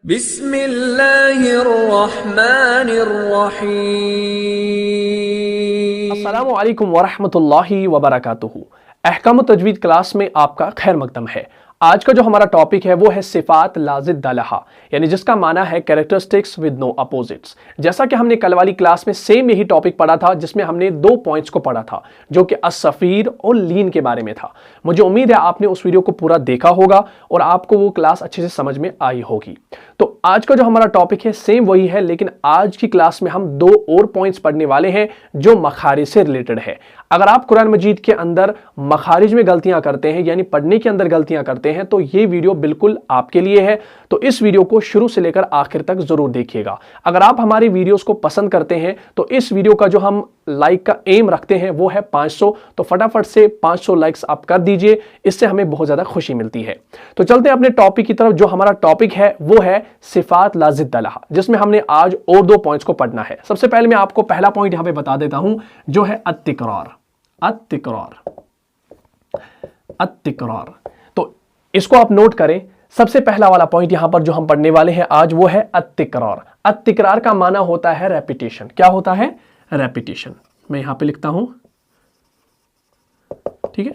बिस्मिल्लाहिर्रहमानिर्रहीम। अस्सलामु अलैकुम वरहमतुल्लाहि वबरकातुहू। अहकाम तजवीद क्लास में आपका खैर मकदम है। आज का जो हमारा टॉपिक है वो है सिफात लाजिद लहा, यानी जिसका माना है कैरेक्टरिस्टिक्स विद नो अपोजिट्स। जैसा कि हमने कल वाली क्लास में सेम यही टॉपिक पढ़ा था, जिसमें हमने 2 पॉइंट्स को पढ़ा था, जो कि अस्सफीर और लीन के बारे में था। मुझे उम्मीद है आपने उस वीडियो को पूरा देखा होगा और आपको वो क्लास अच्छे से समझ में आई होगी। तो आज का जो हमारा टॉपिक है सेम वही है, लेकिन आज की क्लास में हम 2 और पॉइंट्स पढ़ने वाले हैं जो मखारिज से रिलेटेड है। अगर आप कुरान मजीद के अंदर मखारिज में गलतियां करते हैं, यानी पढ़ने के अंदर गलतियां करते हैं, तो ये वीडियो बिल्कुल आपके लिए है। तो इस वीडियो को शुरू से लेकर आखिर तक जरूर देखिएगा। अगर आप हमारी वीडियोस को पसंद करते हैं तो इस वीडियो का जो हम लाइक का एम रखते हैं वो है 500, तो फटाफट से 500 लाइक्स आप कर दीजिए, इससे हमें बहुत ज्यादा खुशी मिलती है। तो चलते हैं अपने टॉपिक की तरफ। जो हमारा टॉपिक है वो है सिफात लाजिद लहा, जिसमें हमने आज और 2 पॉइंट्स को पढ़ना है। सबसे पहले मैं आपको पहला पॉइंट यहां पे बता देता हूं, जो है अत्तिकरार। तो इसको आप नोट करें। सबसे पहला वाला पॉइंट यहां पर जो हम पढ़ने वाले हैं आज वो है अत्तिकरार। अत्तिकरार का माना होता है रेपिटेशन। क्या होता है? रेपिटेशन। मैं यहां पे लिखता हूं, ठीक है,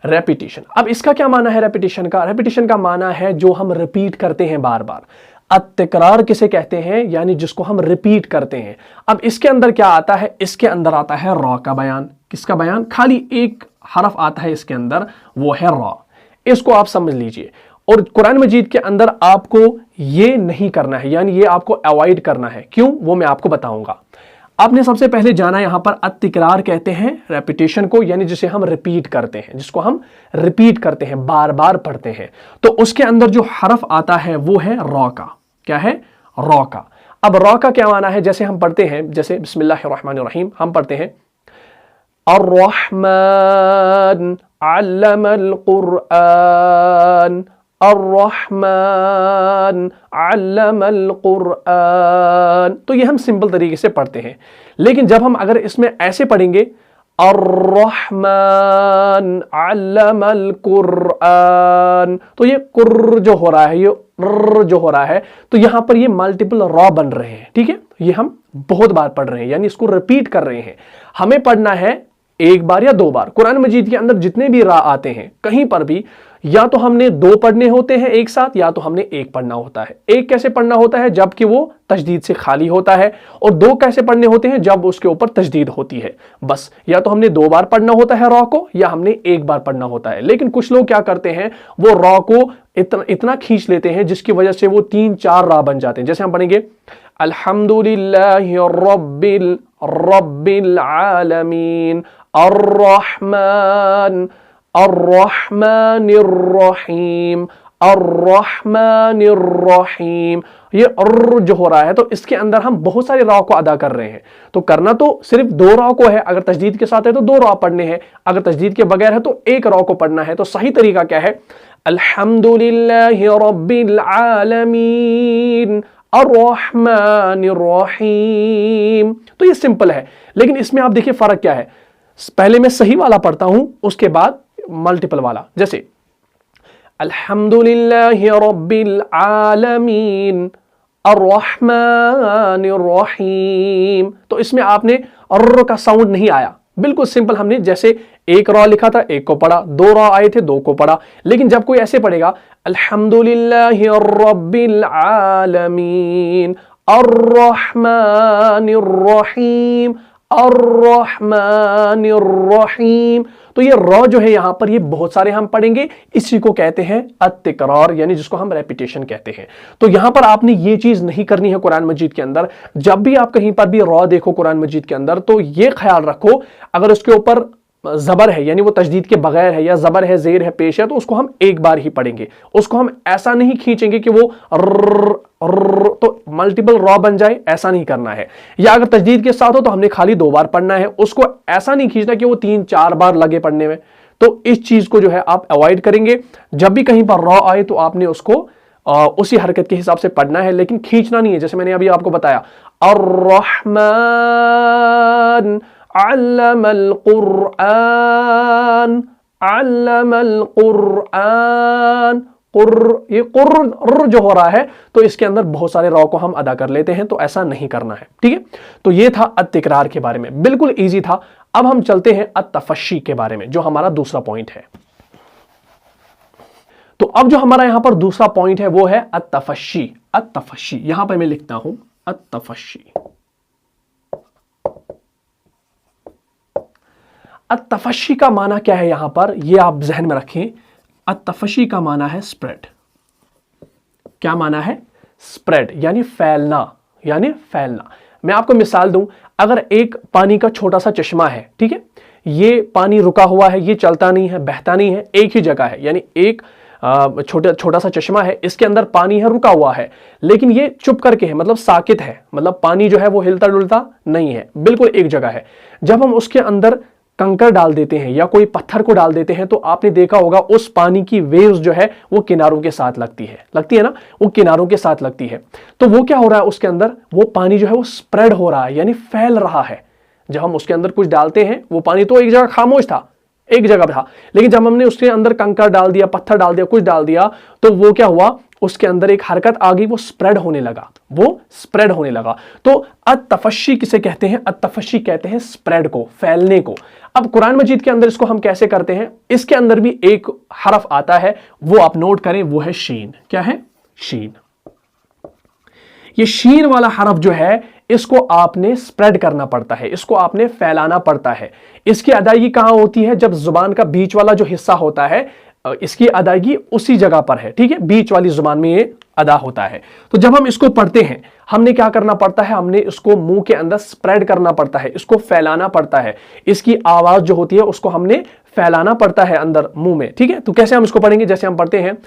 रेपिटेशन। अब इसका क्या माना है रेपिटेशन का? रेपिटेशन का माना है जो हम रिपीट करते हैं बार बार। अत्तिकरार किसे कहते हैं? यानी जिसको हम रिपीट करते हैं। अब इसके अंदर क्या आता है? इसके अंदर आता है रॉ का बयान। किसका बयान? खाली एक हरफ आता है इसके अंदर, वो है रॉ। इसको आप समझ लीजिए। और कुरान मजीद के अंदर आपको ये नहीं करना है, यानी ये आपको अवॉइड करना है। क्यों? वो मैं आपको बताऊंगा। आपने सबसे पहले जाना यहां पर अत्तिकरार कहते हैं रेपिटेशन को, यानी जिसे हम रिपीट करते हैं, जिसको हम रिपीट करते हैं, बार बार पढ़ते हैं। तो उसके अंदर जो हरफ आता है वो है रॉ का। क्या है? रॉ का। अब रॉ का क्या माना है? जैसे हम पढ़ते हैं, जैसे बिस्मिल्लाहिर्रहमानिर्रहीम हम पढ़ते हैं, अर्रहमान अल्लमल कुरआन, अर्रहमान अल्लमल कुरआन। तो ये हम सिंपल तरीके से पढ़ते हैं। लेकिन जब हम अगर इसमें ऐसे पढ़ेंगे, अर्रहमान अल्लमल कुरआन, तो ये कुर जो हो रहा है, ये जो हो रहा है, तो यहां पर ये मल्टीपल रॉ बन रहे हैं। ठीक है, ये हम बहुत बार पढ़ रहे हैं, यानी इसको रिपीट कर रहे हैं। हमें पढ़ना है एक बार या 2 बार। कुरान मजीद के अंदर जितने भी रा आते हैं, कहीं पर भी या तो हमने 2 पढ़ने होते हैं एक साथ, या तो हमने 1 पढ़ना होता है। 1 कैसे पढ़ना होता है? जबकि वो तजदीद से खाली होता है। और 2 कैसे पढ़ने होते हैं? जब उसके ऊपर तजदीद होती है। बस या तो हमने 2 बार पढ़ना होता है रॉ को, या हमने 1 बार पढ़ना होता है। लेकिन कुछ लोग क्या करते हैं, वो रॉ को इतना खींच लेते हैं जिसकी वजह से वो 3-4 रा बन जाते हैं। जैसे हम पढ़ेंगे अल्हम्दुलिल्लाहि रब्बिल आलमीन, अर्रहमान अर्रहमानिर्रहीम, अर्रहमानिर्रहीम। ये अर्र जो हो रहा है, तो इसके अंदर हम बहुत सारे रॉ को अदा कर रहे हैं। तो करना तो सिर्फ 2 रॉ को है। अगर तजदीद के साथ है तो 2 रॉ पढ़ने हैं, अगर तजदीद के बगैर है तो 1 रॉ को पढ़ना है। तो सही तरीका क्या है? अल्हम्दुलिल्लाहि रब्बिल आलमीन, अर्रहमानिर्रहीम। तो ये सिंपल है, लेकिन इसमें आप देखिए फर्क क्या है। पहले मैं सही वाला पढ़ता हूं, उसके बाद मल्टीपल वाला। जैसे अल्हम्दुलिल्लाहि रब्बिल आलमीन, अर्रहमानिर्रहीम। तो इसमें आपने अर्र का साउंड नहीं आया। बिल्कुल सिंपल, हमने जैसे 1 रॉ लिखा था, 1 को पढ़ा, 2 रॉ आए थे, 2 को पढ़ा। लेकिन जब कोई ऐसे पढ़ेगा अल्हम्दुलिल्लाहि रब्बिल आलमीन, अर्रहमानिर्रहीम, अर्रहमानिर्रहीम, तो ये रॉ जो है यहां पर, ये बहुत सारे हम पढ़ेंगे। इसी को कहते हैं अत्तिकरार, यानी जिसको हम रेपिटेशन कहते हैं। तो यहां पर आपने ये चीज नहीं करनी है कुरान मजीद के अंदर। जब भी आप कहीं पर भी रॉ देखो कुरान मजीद के अंदर, तो ये ख्याल रखो, अगर उसके ऊपर जबर है, यानी वो तजदीद के बगैर है, या जबर है, जेर है, पेश है, तो उसको हम 1 बार ही पढ़ेंगे। उसको हम ऐसा नहीं खींचेंगे कि वो तो मल्टीपल रॉ बन जाए, ऐसा नहीं करना है। या अगर तजदीद के साथ हो तो हमने खाली 2 बार पढ़ना है, उसको ऐसा नहीं खींचना कि वो 3-4 बार लगे पढ़ने में। तो इस चीज को जो है आप अवॉइड करेंगे। जब भी कहीं पर रॉ आए तो आपने उसको उसी हरकत के हिसाब से पढ़ना है, लेकिन खींचना नहीं है। जैसे मैंने अभी आपको बताया, अर्रहमान अल्लमल कुरआन, अल्लमल कुरआन, ये कुर्र जो हो रहा है तो इसके अंदर बहुत सारे रॉ को हम अदा कर लेते हैं, तो ऐसा नहीं करना है। ठीक है, तो ये था अत-तिकरार के बारे में, बिल्कुल ईजी था। अब हम चलते हैं अत-तफश्शी के बारे में, जो हमारा दूसरा पॉइंट है। तो अब जो हमारा यहां पर दूसरा पॉइंट है वो है अत-तफश्शी। अत-तफश्शी यहां पर मैं लिखता हूं अत-तफश्शी। अत-तफश्शी का माना क्या है यहां पर, ये आप जहन में रखें। अत-तफश्शी का माना है स्प्रेड। क्या माना है? स्प्रेड, यानी फैलना, यानी फैलना। मैं आपको मिसाल दूं, अगर एक पानी का छोटा सा चश्मा है, ठीक है, ये पानी रुका हुआ है, ये चलता नहीं है, बहता नहीं है, एक ही जगह है, यानी एक छोटा सा चश्मा है, इसके अंदर पानी है, रुका हुआ है, लेकिन ये चुप करके है, मतलब साकित है, मतलब पानी जो है वो हिलता डुलता नहीं है, बिल्कुल एक जगह है। जब हम उसके अंदर कंकर डाल देते हैं या कोई पत्थर को डाल देते हैं तो आपने देखा होगा उस पानी की वेव्स जो है वो किनारों के साथ लगती है ना, वो किनारों के साथ लगती है। तो वो क्या हो रहा है उसके अंदर, वो पानी जो है वो स्प्रेड हो रहा है, यानी फैल रहा है। जब हम उसके अंदर कुछ डालते हैं, वो पानी तो एक जगह खामोश था, एक जगह था, लेकिन जब हमने उसके अंदर कंकर डाल दिया, पत्थर डाल दिया, कुछ डाल दिया, तो वो क्या हुआ, उसके अंदर एक हरकत आ गई, वो स्प्रेड होने लगा, वो स्प्रेड होने लगा। तो अत-तफश्शी किसे कहते हैं? अत-तफश्शी कहते हैं स्प्रेड को, फैलने को। अब कुरान मजीद के अंदर इसको हम कैसे करते हैं, इसके अंदर भी एक हरफ आता है, वो आप नोट करें, वो है शीन। क्या है? शीन। ये शीन वाला हरफ जो है, इसको आपने स्प्रेड करना पड़ता है, इसको आपने फैलाना पड़ता है। इसकी अदायगी कहां होती है? जब जुबान का बीच वाला जो हिस्सा होता है, इसकी अदायगी उसी जगह पर है, ठीक है, बीच वाली जुबान में ये अदा होता है। तो जब हम इसको पढ़ते हैं, हमने क्या करना पड़ता है, हमने इसको मुंह के अंदर स्प्रेड करना पड़ता है, इसको फैलाना पड़ता है, इसकी आवाज जो होती है उसको हमने फैलाना पड़ता है अंदर मुंह में। ठीक है, तो कैसे हम इसको पढ़ेंगे? जैसे हम पढ़ते हैं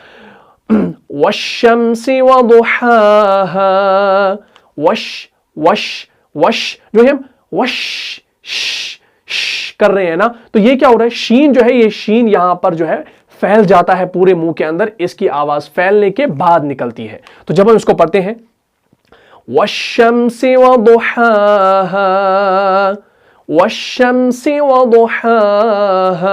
वश्शम्सि वदुहाहा, वश वश वश, जो है हम वश कर रहे हैं ना, तो ये क्या हो रहा है, शीन जो है, ये शीन यहां पर जो है फैल जाता है पूरे मुंह के अंदर, इसकी आवाज फैलने के बाद निकलती है। तो जब हम इसको पढ़ते हैं वश्शम्सि वदुहाहा, वश्शम्सि वदुहाहा,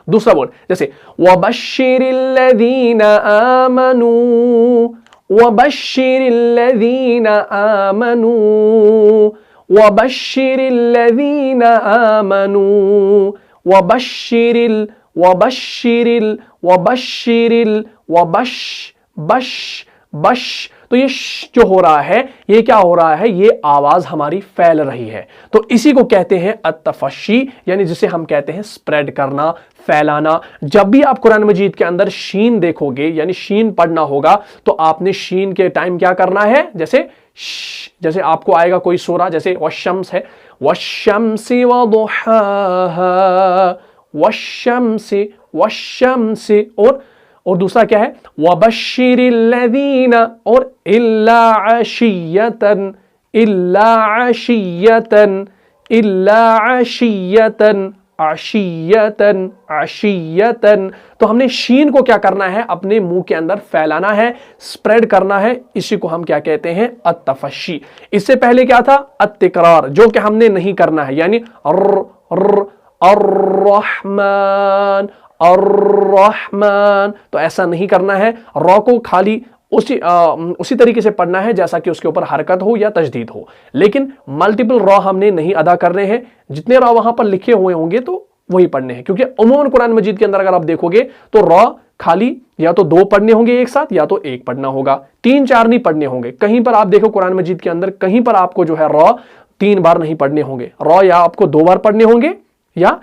दूसरा बोल, जैसे वबश्शिरिल्लज़ीना आमनू, वबश्शिरिल्लज़ीना आमनू, वबश्शिरिल्लज़ीना आमनू, वबश्शिरिल वबश्शिरिल वबश्शिरिल वबश बश बश। तो ये जो हो रहा है, ये क्या हो रहा है, ये आवाज हमारी फैल रही है। तो इसी को कहते हैं अत-तफश्शी, यानी जिसे हम कहते हैं स्प्रेड करना, फैलाना। जब भी आप कुरान मजीद के अंदर शीन देखोगे, यानी शीन पढ़ना होगा, तो आपने शीन के टाइम क्या करना है, जैसे आपको आएगा कोई सूरा, जैसे वश्शम्स है, वश्शम्सि वदुहाहा, वश्शम्सि वश्शम्सि, और दूसरा क्या है, वबश्शिरिल्लज़ीना, और इल्ला अशियतन, इल्ला अशियतन, इल्ला अशियतन, अशियतन अशियतन। तो हमने शीन को क्या करना है, अपने मुंह के अंदर फैलाना है, स्प्रेड करना है। इसी को हम क्या कहते हैं, अत-तफश्शी। इससे पहले क्या था, अत-तिकरार, जो कि हमने नहीं करना है, यानी अर्रहमान, अर्रहमान, तो ऐसा नहीं करना है। रॉ को खाली उसी तरीके से पढ़ना है जैसा कि उसके ऊपर हरकत हो या तजदीद हो, लेकिन मल्टीपल रॉ हमने नहीं अदा करने हैं। जितने रॉ वहां पर लिखे हुए होंगे तो वही पढ़ने हैं, क्योंकि उमूमन कुरान मजीद के अंदर अगर आप देखोगे तो रॉ खाली या तो 2 पढ़ने होंगे एक साथ, या तो 1 पढ़ना होगा, 3-4 नहीं पढ़ने होंगे। कहीं पर आप देखो कुरान मजीद के अंदर, कहीं पर आपको जो है रॉ 3 बार नहीं पढ़ने होंगे, रॉ या आपको 2 बार पढ़ने होंगे या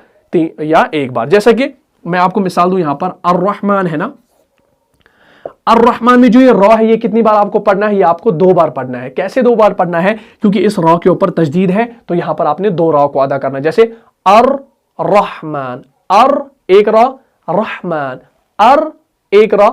1 बार। जैसा कि मैं आपको मिसाल दूं, यहां पर अर्रहमान है ना, अर्रहमान में जो ये रॉ है, ये कितनी बार आपको पढ़ना है, ये आपको 2 बार पढ़ना है। कैसे 2 बार पढ़ना है, क्योंकि इस रॉ के ऊपर तजदीद है, तो यहां पर आपने 2 रॉ को अदा करना है। जैसे अर्रहमान, एक रॉ, रहमान, एक रॉ,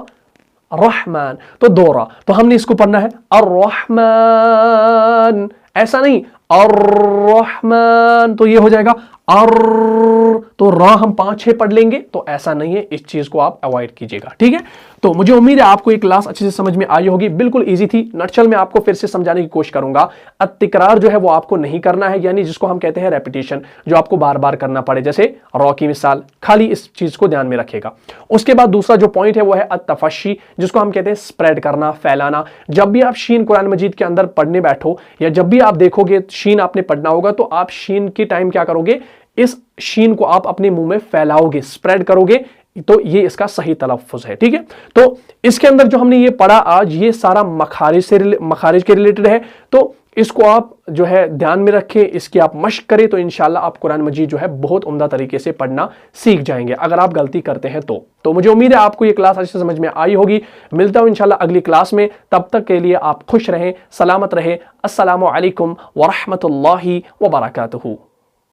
रहमान, तो 2 रॉ। तो हमने इसको पढ़ना है अर्रहमान, ऐसा नहीं अर्रहमान, तो ये हो जाएगा अर्रहमान, तो र हम 5-6 पढ़ लेंगे, तो ऐसा नहीं है, इस चीज को आप अवॉइड कीजिएगा। ठीक है, तो मुझे उम्मीद है आपको ये क्लास अच्छे से समझ में आई होगी। बिल्कुल इजी थी। नटशल में आपको फिर से समझाने की कोशिश करूंगा। अतिकरार जो है वो आपको नहीं करना है, यानी जिसको हम कहते हैं रेपिटेशन, जो आपको बार बार करना पड़े, जैसे रॉ की मिसाल, खाली इस चीज को ध्यान में रखेगा। उसके बाद दूसरा जो पॉइंट है वो है अतफशी, जिसको हम कहते हैं स्प्रेड करना, फैलाना। जब भी आप शीन कुरान मजीद के अंदर पढ़ने बैठो, या जब भी आप देखोगे शीन आपने पढ़ना होगा, तो आप शीन के टाइम क्या करोगे, इस शीन को आप अपने मुंह में फैलाओगे, स्प्रेड करोगे, तो ये इसका सही तलफ्फुज है। ठीक है, तो इसके अंदर जो हमने ये पढ़ा आज, ये सारा मखारिज के रिलेटेड है। तो इसको आप जो है ध्यान में रखें, इसकी आप मश्क करें, तो इंशाल्लाह आप कुरान मजीद जो है बहुत उम्दा तरीके से पढ़ना सीख जाएंगे, अगर आप गलती करते हैं तो मुझे उम्मीद है आपको ये क्लास अच्छे से समझ में आई होगी। मिलता हूं इंशाल्लाह अगली क्लास में, तब तक के लिए आप खुश रहें, सलामत रहें। अस्सलामु अलैकुम व रहमतुल्लाहि व बरकातुहू।